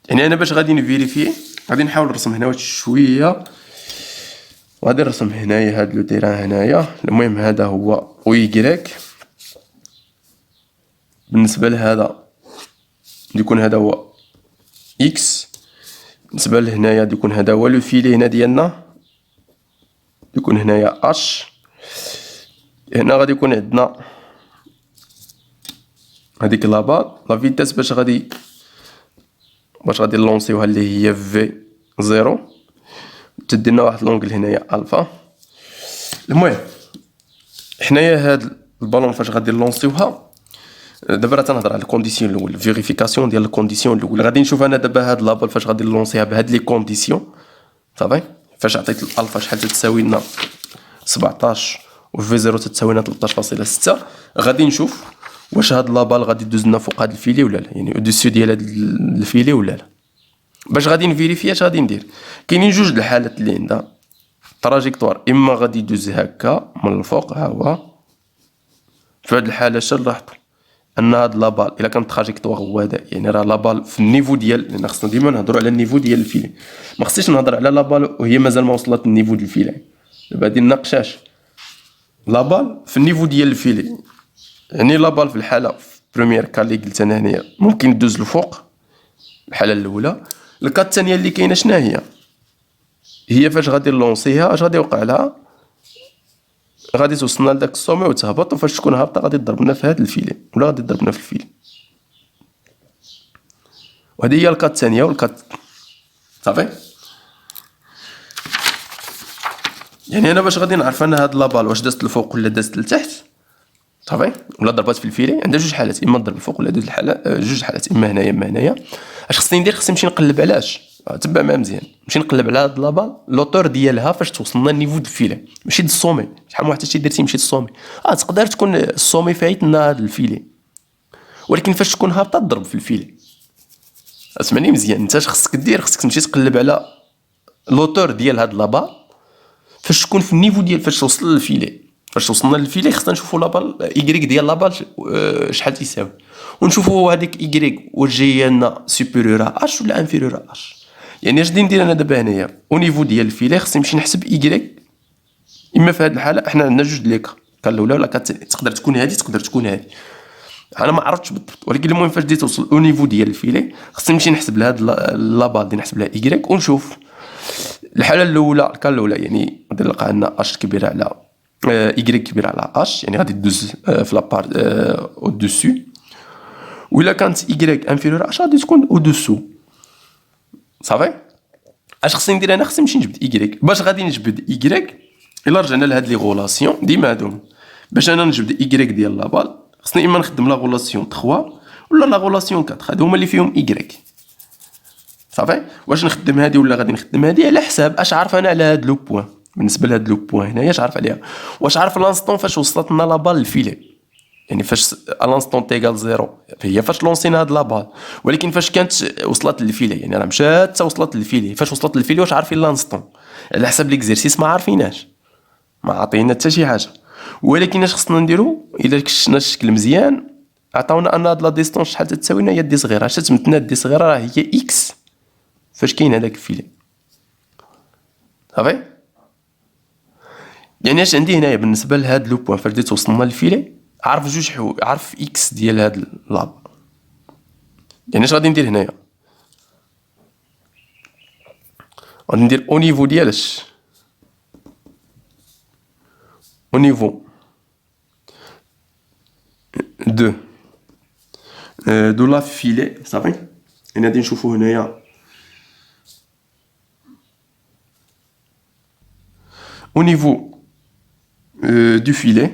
يعني انا باش غادي نفيريفي غادي نحاول نرسم هنا واحد شويه، وغادي نرسم هنايا هاد لو تيران هنايا. المهم هذا هو او Y، بالنسبه لهذا يكون هذا هو X، بالنسبه لهنايا يكون هذا هو لو فيلي هنا ديالنا، يكون هنايا اش. هنا غادي يكون عندنا هذيك لابال لا فيتاس باش غادي نلونسيوها اللي هي في 0، تدينا واحد لونغل هنايا الفا. المهم حنايا هاد البالون فاش غادي نلونسيوها، دابا راه تنهضر على الكونديسيون الاول، فيريفيكاسيون ديال الكونديسيون الاول. غادي نشوف انا دابا هاد لابال فاش غادي نلونسيها بهاد لي كونديسيون صافي. فاش عطيت الالفا شحال تتساوي لنا 17 وفي 0 تتساوي لنا 13.6، غادي نشوف واش هاد لابال غادي دوز لنا فوق هاد الفيلي ولا لا، يعني اوديسو ديال هاد الفيلي ولا لا. باش غادي نفيريفي اش غادي ندير؟ كاينين جوج د الحالات اللي عندها تراجيكتوار، اما غادي يدوز هكا من الفوق، ها هو في هاد الحاله اش نلاحظوا؟ ان هاد لابال الا كان تراجيكتوار هو هذا، يعني راه لابال في النيفو ديال، لان خصنا ديما نهضروا على النيفو ديال الفيلي، ما خصنيش نهضر على لابال وهي مازال ما وصلت للنيفو ديال الفيلي. دابا غادي نناقشاش لابال في النيفو ديال الفيلي. يعني لابال في الحاله في بروميير كا اللي قلت انا هنايا ممكن دوز لفوق، الحاله الاولى. الكا الثانيه اللي كاينه شنو هي فاش غادي نلونسيها اش غادي يوقع لها؟ غادي توصلنا لداك السومي وتهبط، وفاش تكون هابطه غادي تضربنا في هاد الفيلي ولا غادي تضربنا في الفيلي. وهذه هي الكات الثانيه والكات صافي. يعني انا باش غادي نعرف ان هاد لابال واش دازت لفوق ولا دازت لتحت صافي، ولا ضربات في الفيلي، عندها جوج حالات، اما تضرب الفوق ولا دوز الحاله جوج حالات، اما هنايا اما هنايا. اش خصني ندير؟ خصني نمشي نقلب علاش، تبع معايا مزيان، نمشي نقلب على هاد لابال لوتور ديالها فاش توصلنا للنيفو د الفيلي، ماشي د السومي. شحال من واحد حتى درتي مشيت للسومي، تقدر تكون السومي فايت لنا هاد الفيلي، ولكن فاش تكون هابطه تضرب في الفيلي. اسمعني مزيان، انت اش خصك دير؟ خصك تمشي تقلب على لوتور ديال هاد لابال فاش تكون في النيفو ديال فاش توصل للفيلي. فاش وصلنا للفيلي خصنا نشوفوا لابال Y ديال لابال شحال تيساوي، ونشوفوا هذيك ايكغيك واش جايه لنا سوبيريور اش ولا انفيريور اش. يعني اش غادي ندير انا دابا هنايا او نيفو ديال الفيلي خصني نمشي نحسب ايكغيك. اما في هذه الحاله احنا عندنا جوج لي كان الاولى ولا كان تقدر تكون هذه تقدر تكون هذه، انا ما عرفتش بالضبط، ولكن المهم فاش بديت توصل او نيفو ديال الفيلي خصني نمشي نحسب لهاد لابال دي نحسب لها ايكغيك ونشوف. الحاله الاولى كان الاولى يعني غادي نلقى عندنا اش كبيره على ايكغيك كبيره على اش، يعني غادي دوز في لابار او دوسو. وإلا كانت ايكغيك انفيريور اش غادي تكون او دوسو. صافي. اش خصني ندير انا؟ خصني نمشي نجبد ايكغيك. باش غادي نجبد ايكغيك الا رجعنا لهاد لي غولاسيون ديما هادو، باش انا نجبد ايكغيك ديال لابال خصني اما نخدم لا غولاسيون 3 ولا لا غولاسيون 4، هادو هما اللي فيهم ايكغيك. صافي. واش نخدم هادي ولا غادي نخدم هادي على حساب اش عارف انا على هاد لو بوين. بالنسبه لهاد لو بوين هنايا اش عارف عليها؟ واش عارف لانستون فاش وصلت لنا لابال للفيلي، يعني فاش لانستون تيغال زيرو هي فاش لونسينا هاد لابال، ولكن فاش كانت وصلت للفيلي يعني راه مشات حتى وصلت للفيلي، فاش وصلت للفيلي واش عارفين لانستون؟ على حساب ليكزيرسيس ما عارفيناش، ما عطينا حتى شي حاجه. ولكن اش خصنا نديرو الا كشفنا الشكل مزيان؟ عطاونا ان هاد لا ديستونس شحال تساوي لنا هي دي صغيره. اش تمثلنا دي صغيره؟ راه هي اكس فاش كاين هذاك الفيلي. صافي. يعني اش عندي هنايا بالنسبه لهاد لو بوين فاش بديت وصلنا للفيلي؟ عارف جوج عارف اكس ديال هاد لاب. يعني اش غادي ندير هنايا؟ غادي ندير او نيفو ديالاش au niveau de la filet صافي. يعني غادي نشوفو هنايا au niveau du filet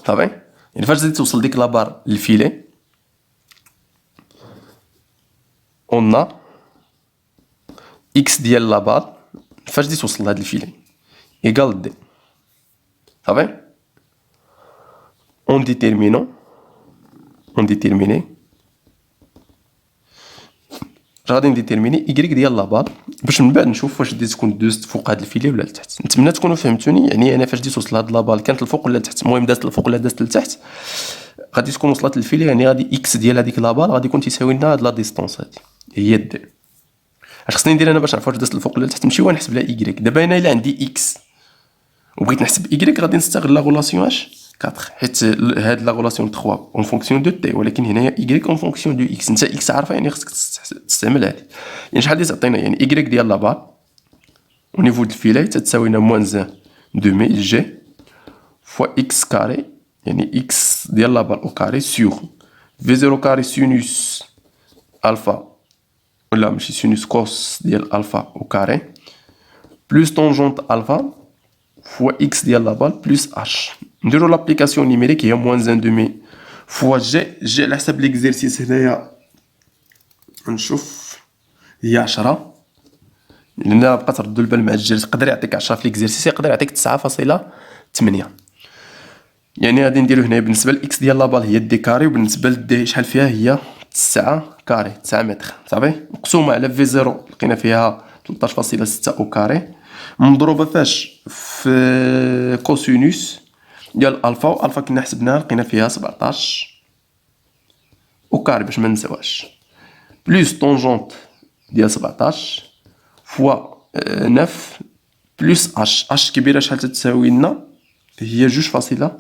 صافي. يعني فاش زيد توصل ديك لابار للفيلي on a x ديال لابار فاش زيد توصل لهاد الفيلي ايكال دي. صافي. اون ديتيرميني غادي نديتيرميني ايكغيك ديال لابال باش من بعد نشوف واش دي تكون دوزت فوق هاد الفيلي ولا لتحت. نتمنى تكونوا فهمتوني. يعني انا فاش ديت توصل لهاد لابال كانت الفوق ولا لتحت، المهم دازت الفوق ولا دازت لتحت، غادي تكون وصلت للفيلي، يعني غادي اكس ديال هذيك لابال غادي يكون تيساوي لنا هاد لا ديستونس هادي هي دي. اش خصني ندير انا باش نعرف واش دازت الفوق ولا لتحت؟ نمشي ونحسب لها ايكغيك. دابا انا الا عندي اكس وبغيت نحسب ايكغيك غادي نستغل لا غولاسيون اش 4، حيت هاد لا غولاسيون 3 اون فونكسيون دو تي، ولكن هنايا ايكغيك اون فونكسيون دو اكس. انت اكس عارفه يعني خصك تستعمل هادي. يعني شحال دي تعطينا؟ يعني ايكغيك ديال لابال au niveau du filet تتساوي لنا موان 1 دومي جي فوا اكس كاري، يعني اكس ديال لابال او كاري سيغ في زيرو كاري سينوس الفا ولا ماشي سينوس كوس ديال الفا او كاري بلوس طونجونت الفا فوا اكس ديال لابال بلوس اش. نديرو لابليكاسيون نيميريك هي موان 1 دومي فوا جي على حساب ليكزيرسيس هنايا نشوف هي 10، لان بقات ردوا البال مع الجير يقدر يعطيك 10 في ليكزيرسيس يقدر يعطيك 9.8. يعني غادي نديرو هنايا بالنسبه لاكس ديال لابال هي دي كاري، وبالنسبه لدي شحال فيها هي 9 كاري 9 متر. صافي. مقسومه على في زيرو لقينا فيها 13.6 او كاري مضروبه فاش في كوسينوس ديال الفا، والفا كنا حسبناها لقينا فيها 17 او كاري باش ما نساوهاش بلوس طونجونت ديال 17 فوا 9 بلوس اش كبيره شحال تتساوي لنا هي 2.6.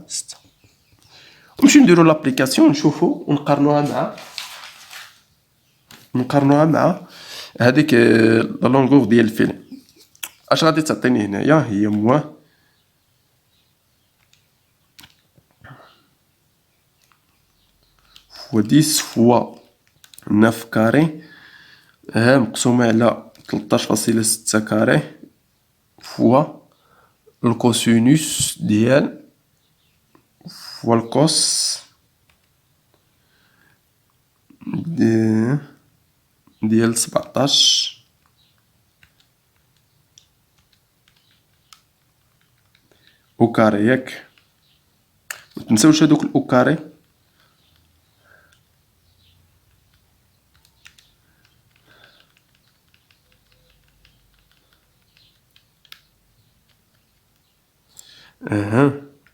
نمشيو نديرو لابليكاسيون نشوفو ونقارنوها مع هذيك لا لونغور ديال الفيلم. اش غادي تعطيني هنايا؟ هي موان فوا 10 فوا 9 كاري مقسومة على 13.6 كاري فوا الكوسينوس ديال فوا الكوس ديال 17 او كاري. ياك متنساوش هادوك الاو كاري.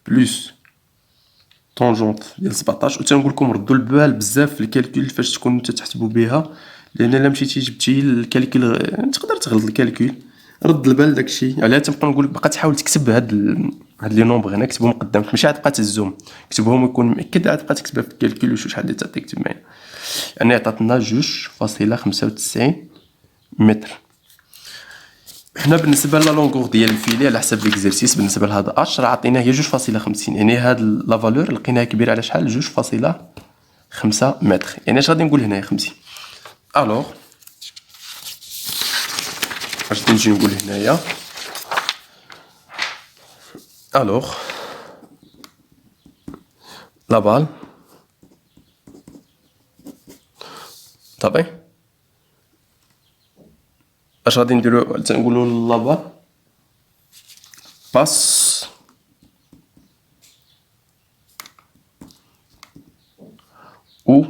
بلوس طونجونت ديال 17 وتنقول لكم ردوا البال بزاف في الكالكول فاش تكونوا نتا تحسبوا بها، لان الا مشيتي جبتي الكالكول تقدر تغلط الكالكول. رد البال داكشي علاه تنبقى نقول لك باقا تحاول تكتب هاد لي نومبر هنا كتبهم قدامك، ماشي عاد تبقى تهزهم، كتبهم يكون مأكد عاد تبقى تكتبها في الكالكول وشوف شحال اللي تعطيك تمايا. يعني عطاتنا 2.95 متر. حنا بالنسبه لا لونغور ديال الفيلي على حسب ليكزرسيس بالنسبه لهذا اش راه عطيناه هي 2.50، يعني هاد لا فالور لقيناها كبيره على شحال 2.5 متر. يعني اش غادي نقول هنايا 50. الوغ اش غادي نجي نقول هنايا، الوغ لا بال طبي اش غادي نديرو تنقولوا لا بال باس او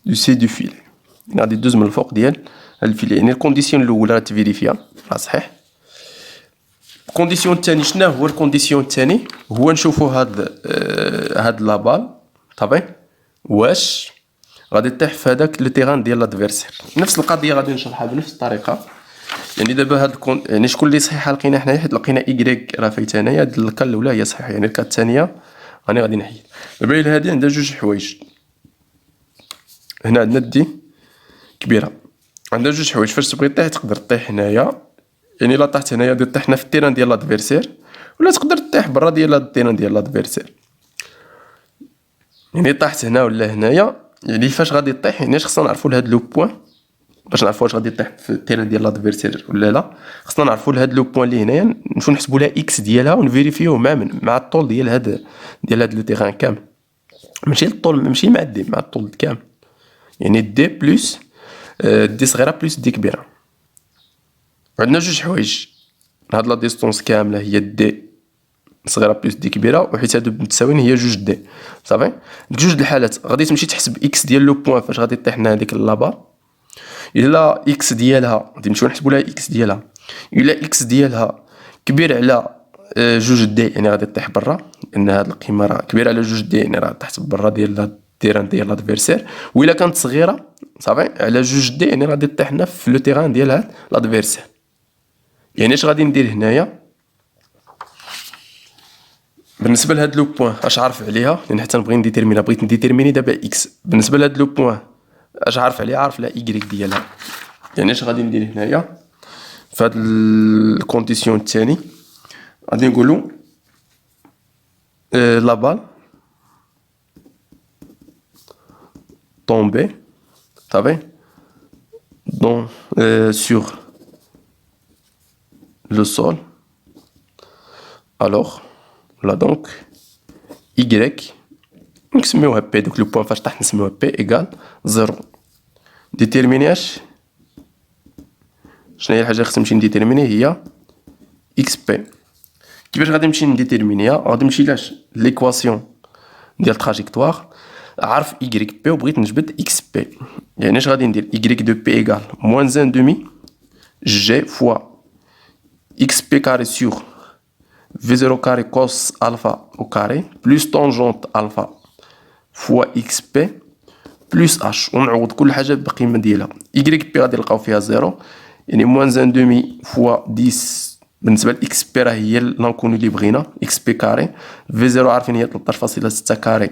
دو سي دو فيلي. غادي دوز من الفوق ديال الفيلي، يعني الكونديسيون الاولى راه تفيريفيا راه صحيح. الكونديسيون الثاني شنو هو؟ الكونديسيون الثاني هو نشوفوا هاد لابال طبي واش غادي طيح في هذاك لو تيران ديال لادفيرسير. نفس القضيه غادي نشرحها بنفس الطريقه. يعني دابا هاد يعني شكون اللي صحيحه لقينا حنايا، حيت لقينا ايكغيك راه فايت هنايا، هاد الكا الاولى هي صحيحه، يعني الكا الثانيه راني غادي نحيد. دابا الى هادي عندها جوج حوايج، هنا عندنا دي كبيره عندها جوج حوايج، فاش تبغي طيح تقدر طيح هنايا، يعني الا طحت هنايا غادي طيح هنا في التيران ديال لادفيرسير، ولا تقدر طيح برا ديال هاد التيران ديال لادفيرسير. يعني طاحت هنا ولا هنايا، يعني فاش غادي طيح يعني خصنا نعرفوا لهاد لو بوين باش نعرفوا واش غادي طيح في التيران ديال لادفيرسير ولا لا. خصنا نعرفوا لهاد لو بوين اللي هنايا نمشيو نحسبوا لها اكس ديالها ونفيريفيوه مع الطول ديال هاد لو تيران كامل، ماشي الطول ماشي مع دي، مع الطول كامل. يعني دي بلس دي صغيره بلس دي كبيره. عندنا جوج حوايج، هاد لا ديستونس كامله هي دي صغيره بلس دي كبيره، وحيت هادو متساويين هي جوج دي صافي. جوج د الحالات غادي تمشي تحسب اكس ديال لو بوين فاش غادي طيح لنا هذيك اللابا، الا اكس ديالها غادي نمشيو نحسبوا لها اكس ديالها، الا اكس ديالها كبير على جوج دي يعني غادي طيح برا، لان هاد القيمه راه كبيره على جوج دي يعني راه طيحت برا ديال التيران ديال لادفيرسير. والا كانت صغيره صافي على جوج دي يعني غادي طيح لنا في لو تيران ديال هاد لادفيرسير. يعني اش غادي ندير هنايا بالنسبه لهاد لو بوين اش عارف عليها، لان حتى نبغي نديتيرمينا، بغيت نديتيرميني دابا اكس بالنسبه لهاد لو بوين اش عارف عليها، عارف لا ايكغيك ديالها. يعني اش غادي ندير هنايا في هاد الكونديسيون الثاني غادي نقولوا لا بال طومبي صافي دون سور لو سول، الوغ لا دونك y نسميوها بي، دوك لو بوين فاش طاح نسميوها بي ايكال زيرو. ديتيرميني شنو هي الحاجه اللي خصني نمشي نديتيرميني هي اكس بي. كيفاش غادي نمشي نديتيرمينيها؟ غادي نمشي لاش ليكواسيون ديال تراجيكتوار، عارف y بي وبغيت نجبد اكس بي. يعني اش غادي ندير y دو بي ايكال موان ان دومي جي فوا اكس بي كاري سور في زيرو كاري كوس الفا او كاري بلس طونجونت الفا فوا اكس بي بلس اش، ونعوض كل حاجه بقيمه ديالها. y بي غادي نلقاو فيها زيرو، يعني موان ان دومي فوا 10 بالنسبه لاكس بي راه هي لانكونو اللي بغينا اكس بي كاري، في زيرو عارفين هي 13.6 كاري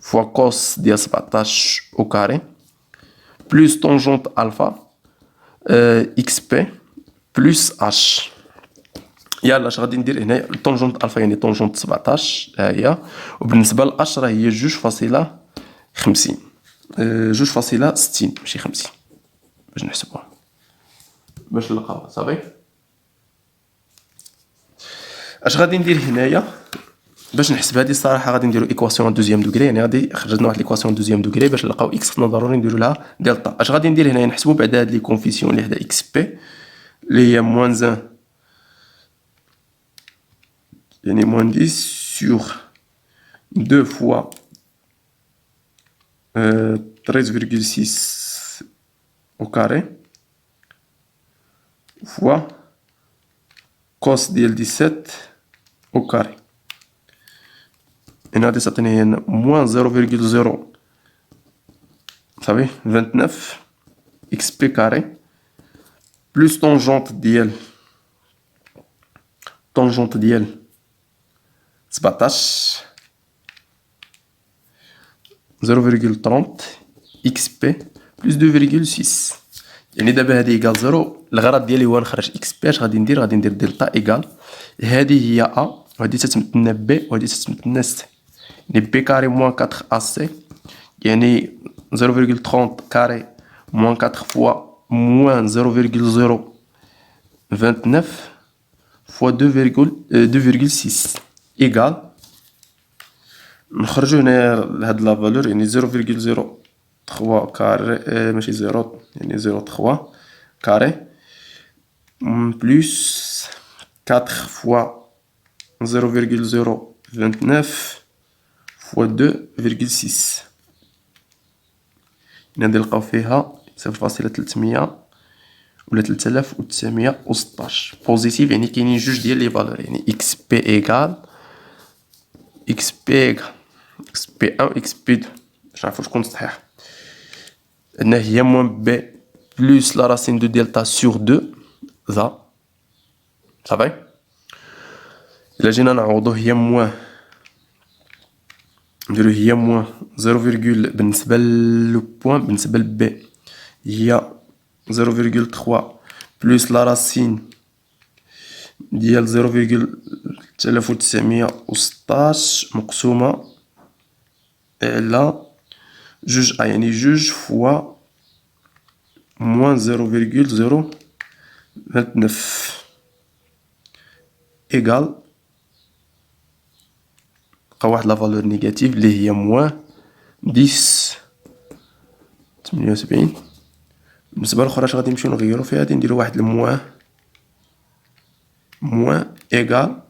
فوا كوس ديال 17 او كاري بلس طونجونت الفا اكس بي بلس اش. يلا اش غادي ندير هنا طونجونت الفا يعني طونجونت 17 ها هي، وبالنسبه لاش راه هي 2.50 2.60 ماشي 50 باش نحسبوها باش نلقاوها صافي. اش غادي ندير هنايا باش نحسب هذه الصراحه غادي نديرو ايكواسيون دوزيام دوغري، يعني غادي خرجنا واحد ليكواسيون دوزيام دوغري باش نلقاو اكس خصنا ضروري نديرو لها دلتا. اش غادي ندير هنايا نحسبو بعدا هاد لي كونفيسيون اللي حدا اكس بي اللي هي موان 1 يعني موان 10 سور 2 فوا 13,6 au carré fois cos ديال 17 au carré. هنا غادي تعطيني هنا موان 0,0 صافي 29 اكس بي كاري بلوس طونجونت ديال 17 0,30 اكس بي بلوس 2,6. يعني دابا هادي ايكال زيرو. الغرض ديالي هو نخرج اكس بي. اش غادي ندير دلتا ايكال هادي هي ا وهادي تتمثلنا بي وهادي تتمثلنا سي. يعني بي كاري موان 4 ا سي يعني 0,30 كاري موان 4 فوا موان 0,029 فوا 2,6 ايكال نخرجو هنايا هاد لا فالور يعني 0,03 كاري ماشي زيرو يعني 0,3 كاري بلوس 4 فوا 0,029 فوا 2,6 هنا نلقاو فيها 0,300 ولا 3916 بوزيتيف. يعني كاينين جوج ديال لي فالور يعني اكس بي ايكال اكس بي اكس بي 1 اكس بي 2 باش نعرفو شكون صحيح. عندنا هي موان بي بلوس لا راسين دو دلتا سور 2 ذا صافي. الا جينا نعوضو هي موان نديرو هي موان 0 بالنسبة لو بوان بالنسبة لبي هي 0,3 بلوس لا راسين ديال 0,3916 مقسومة على جوج يعني جوج فوا موان 0,029 ايكال بقى واحد لا فالور نيجاتيف اللي هي موان 78. بالنسبة للأخرى اش غادي نمشيو نغيرو فيها غادي نديرو واحد الموان ايكال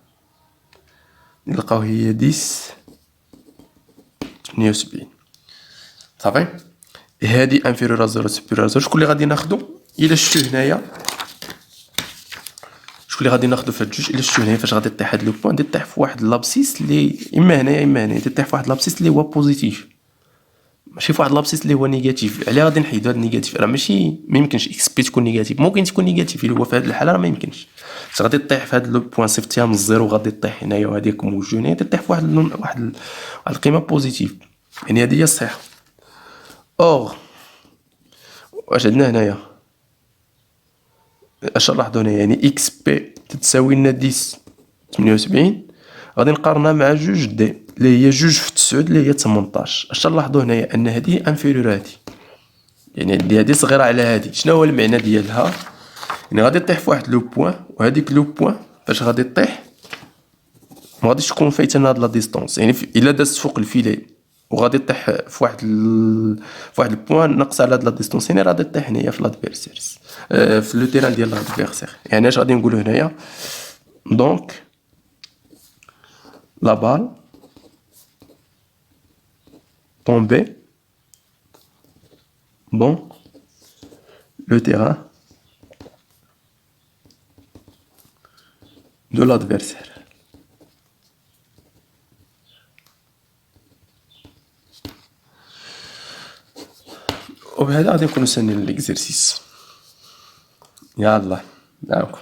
نلقاو هي 78 صافي. هادي انفيريور ا زيرو سوبيريور ا زيرو. شكون اللي غادي ناخدو الا شفتو هنايا شكون اللي غادي ناخدو في هاد جوج الا شفتو هنايا فاش غادي طيح هاد لو بوان غادي طيح في واحد لابسيس اللي اما هنايا اما هنايا طيح في واحد لابسيس اللي هو بوزيتيف ماشي في واحد لابسيس اللي هو نيجاتيف. علاه غادي نحيدو هاد النيجاتيف راه ماشي ما يمكنش اكس بي تكون نيجاتيف ممكن تكون نيجاتيف اللي هو في هاد الحاله راه ما يمكنش. غادي طيح في هاد لو بوان صيفطيها من الزيرو غادي طيح هنايا وهاديك موجود هنايا طيح في واحد القيمه بوزيتيف يعني هادي هي الصحيحه. اور واش عندنا هنايا اش لاحظوا هنا يعني اكس بي تتساوي لنا 10 78 غادي نقارنها مع جوج دي اللي هي جوج في 9 اللي هي 18. اش نلاحظوا هنايا ان هذه انفيريور هادي يعني هادي صغيره على هادي. شنو هو المعنى ديالها؟ يعني غادي طيح في واحد لو بوين وهاديك لو بوين فاش غادي طيح ما غاديش تكون فايتنا هاد لا ديستونس يعني الا دازت فوق الفيلي وغادي طيح في واحد البوين ناقص على هاد لا ديستونس يعني راه غادي طيح هنايا في لادفيرسير في لو تيران ديال لادفيرسير. يعني اش غادي نقولو هنايا دونك لا بال tombée dans le terrain de l'adversaire. وبهذا غادي نكونو ساليين ليكزرسيس. يلا معاكم.